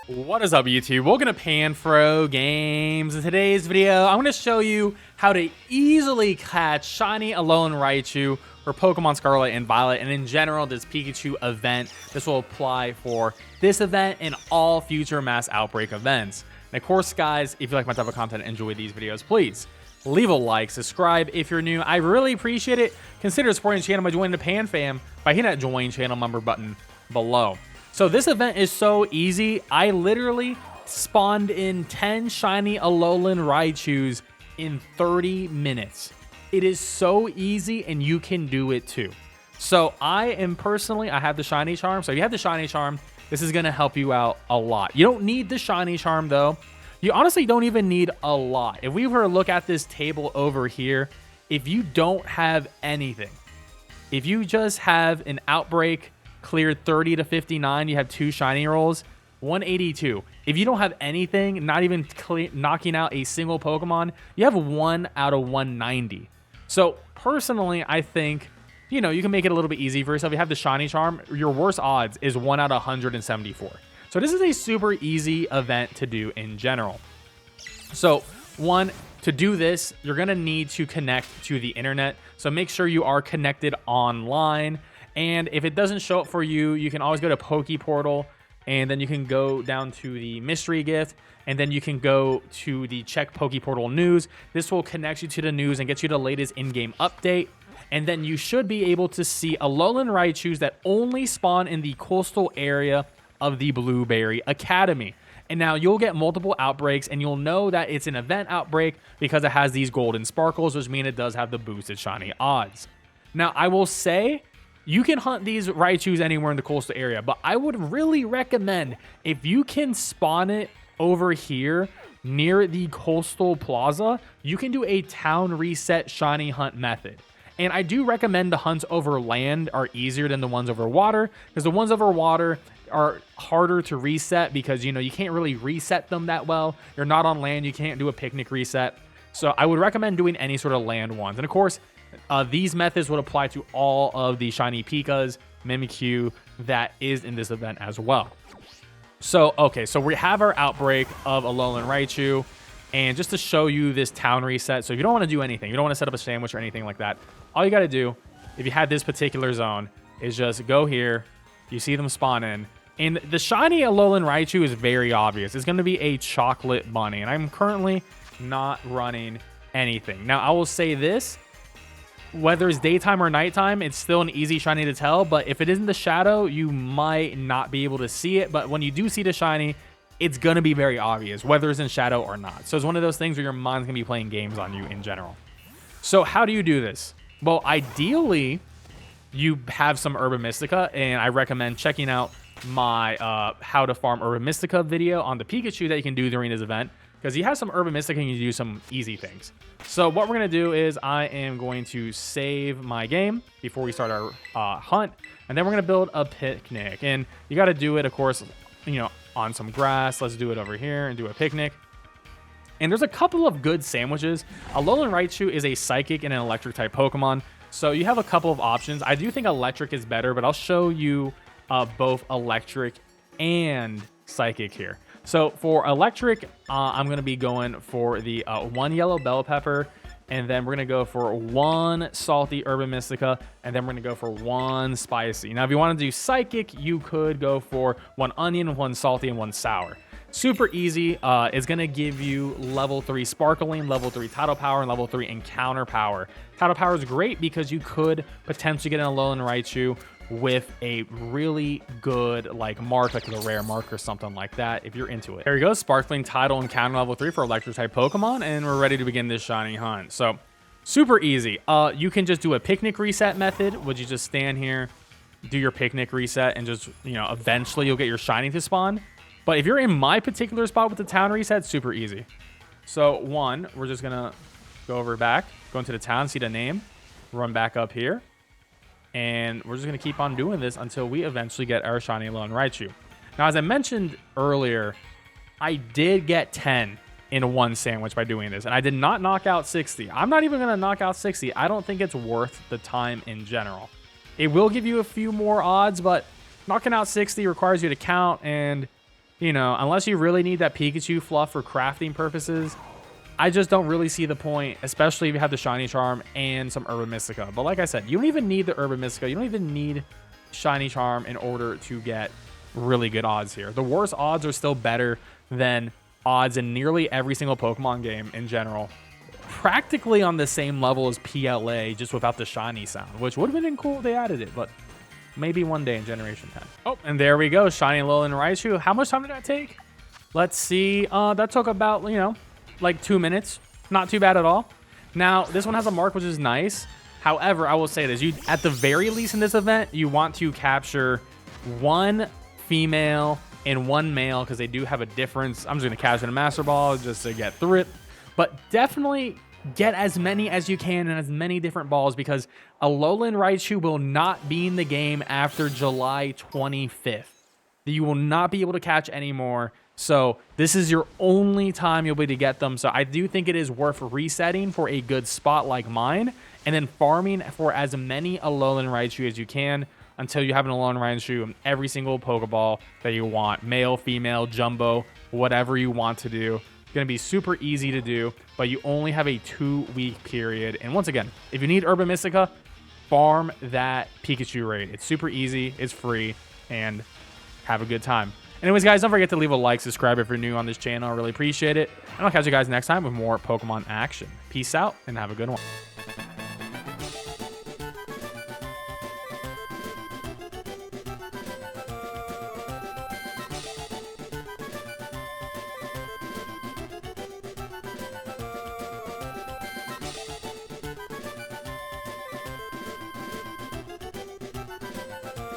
What is up, YouTube? Welcome to PanFro Games. In today's video, I'm going to show you how to easily catch shiny Alolan Raichu for Pokemon Scarlet and Violet, and in general, this Pikachu event. This will apply for this event and all future mass outbreak events. And of course, guys, if you like my type of content and enjoy these videos, please leave a like, subscribe if you're new. I really appreciate it. Consider supporting the channel by joining the Pan Fam by hitting that join channel member button below. So this event is so easy. I literally spawned in 10 shiny Alolan Raichus in 30 minutes. It is so easy and you can do it too. So I have the shiny charm. So if you have the shiny charm, this is going to help you out a lot. You don't need the shiny charm though. You honestly don't even need a lot. If we were to look at this table over here, if you don't have anything, if you just have an outbreak cleared 30 to 59, you have 2 shiny rolls, 182. If you don't have anything, not even knocking out a single Pokemon, you have 1 out of 190. So personally, I think, you can make it a little bit easy for yourself. You have the shiny charm, your worst odds is 1 out of 174. So this is a super easy event to do in general. So to do this, you're going to need to connect to the internet. So make sure you are connected online. And if it doesn't show up for you, you can always go to Poke Portal, and then you can go down to the mystery gift, and then you can go to the check Poke Portal news. This will connect you to the news and get you the latest in-game update. And then you should be able to see Alolan Raichus that only spawn in the coastal area of the Blueberry Academy. And now you'll get multiple outbreaks, and you'll know that it's an event outbreak because it has these golden sparkles, which mean it does have the boosted shiny odds. Now, I will say, you can hunt these Raichus anywhere in the coastal area, but I would really recommend if you can spawn it over here near the coastal plaza, you can do a town reset shiny hunt method. And I do recommend the hunts over land are easier than the ones over water, because the ones over water are harder to reset because, you can't really reset them that well. You're not on land, you can't do a picnic reset. So I would recommend doing any sort of land ones. And of course, these methods would apply to all of the shiny Pikas, Mimikyu that is in this event as well. So, okay, so we have our outbreak of Alolan Raichu, and just to show you this town reset, so if you don't want to do anything, you don't want to set up a sandwich or anything like that, all you got to do, if you had this particular zone, is just go here, you see them spawn in, and the shiny Alolan Raichu is very obvious. It's going to be a chocolate bunny, and I'm currently not running anything. Now, I will say this, whether it's daytime or nighttime, it's still an easy shiny to tell, but if it isn't the shadow, you might not be able to see it. But when you do see the shiny, it's going to be very obvious, whether it's in shadow or not. So it's one of those things where your mind's going to be playing games on you in general. So how do you do this? Well, ideally, you have some Urban Mystica, and I recommend checking out my how to farm Urban Mystica video on the Pikachu that you can do during this event, because you have some Urban Mystica and you do some easy things. So what we're going to do is I am going to save my game before we start our hunt, and then we're going to build a picnic. And you got to do it, of course, on some grass. Let's do it over here and do a picnic. And there's a couple of good sandwiches. Alolan Raichu is a Psychic and an Electric type Pokemon, so you have a couple of options. I do think Electric is better, but I'll show you both Electric and Psychic here. So for Electric, I'm going to be going for the 1 yellow bell pepper, and then we're going to go for 1 salty Urban Mystica, and then we're going to go for 1 spicy. Now, if you want to do Psychic, you could go for 1 onion, 1 salty, and 1 sour. Super easy. It's going to give you level 3 Sparkling, level 3 Tidal Power, and level 3 Encounter Power. Tidal Power is great because you could potentially get an Alolan Raichu with a really good mark, like a rare mark or something like that, if you're into it. There you go, Sparkling, Tidal, and Counter level 3 for Electric type Pokemon, and we're ready to begin this shiny hunt. So super easy. You can just do a picnic reset method, which you just stand here, do your picnic reset, and just eventually you'll get your shiny to spawn. But if you're in my particular spot with the town reset, super easy. So we're just gonna go into the town, see the name, run back up here, and we're just going to keep on doing this until we eventually get our shiny Alolan Raichu. Now, as I mentioned earlier, I did get 10 in 1 sandwich by doing this, and I did not knock out 60. I'm not even going to knock out 60. I don't think it's worth the time in general. It will give you a few more odds, but knocking out 60 requires you to count, and you know, unless you really need that Pikachu fluff for crafting purposes, I just don't really see the point, especially if you have the Shiny Charm and some Urban Mystica. But like I said, you don't even need the Urban Mystica. You don't even need Shiny Charm in order to get really good odds here. The worst odds are still better than odds in nearly every single Pokemon game in general. Practically on the same level as PLA, just without the shiny sound, which would have been cool if they added it, but maybe one day in Generation 10. Oh, and there we go. Shiny Alolan Raichu. How much time did that take? Let's see. That took about, you know, like 2 minutes. Not too bad at all. Now, this one has a mark, which is nice. However, I will say this. You, at the very least in this event, you want to capture one female and one male because they do have a difference. I'm just going to catch in a Master Ball just to get through it. But definitely get as many as you can and as many different balls because Alolan Raichu will not be in the game after July 25th. You will not be able to catch anymore. So this is your only time you'll be able to get them. So I do think it is worth resetting for a good spot like mine and then farming for as many Alolan Raichu as you can until you have an Alolan Raichu in every single Pokeball that you want. Male, female, jumbo, whatever you want to do. Going to be super easy to do, but you only have a 2-week period. And once again, if you need Urban Mystica, farm that Pikachu raid. It's super easy, it's free, and have a good time. Anyways, guys, don't forget to leave a like, subscribe if you're new on this channel. I really appreciate it. And I'll catch you guys next time with more Pokemon action. Peace out, and have a good one.